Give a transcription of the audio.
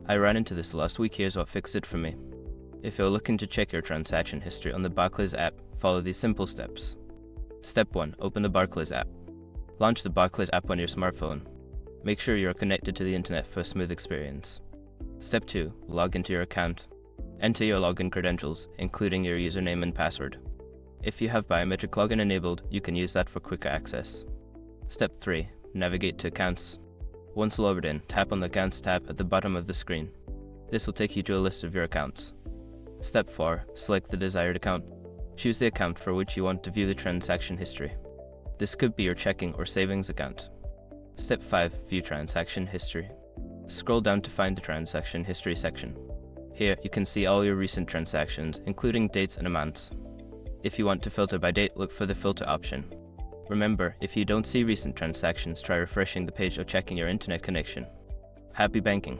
I ran into this last week. Here's what fixed it for me. If you're looking to check your transaction history on the Barclays app, follow these simple steps. Step 1. Open the Barclays app. Launch the Barclays app on your smartphone. Make sure you are connected to the internet for a smooth experience. Step 2. Log into your account. Enter your login credentials, including your username and password. If you have biometric login enabled, you can use that for quicker access. Step 3. Navigate to Accounts. Once logged in, tap on the Accounts tab at the bottom of the screen. This will take you to a list of your accounts. Step 4. Select the desired account. Choose the account for which you want to view the transaction history. This could be your checking or savings account. Step 5. View transaction history. Scroll down to find the transaction history section. Here, you can see all your recent transactions, including dates and amounts. If you want to filter by date, look for the filter option. Remember, if you don't see recent transactions, try refreshing the page or checking your internet connection. Happy banking!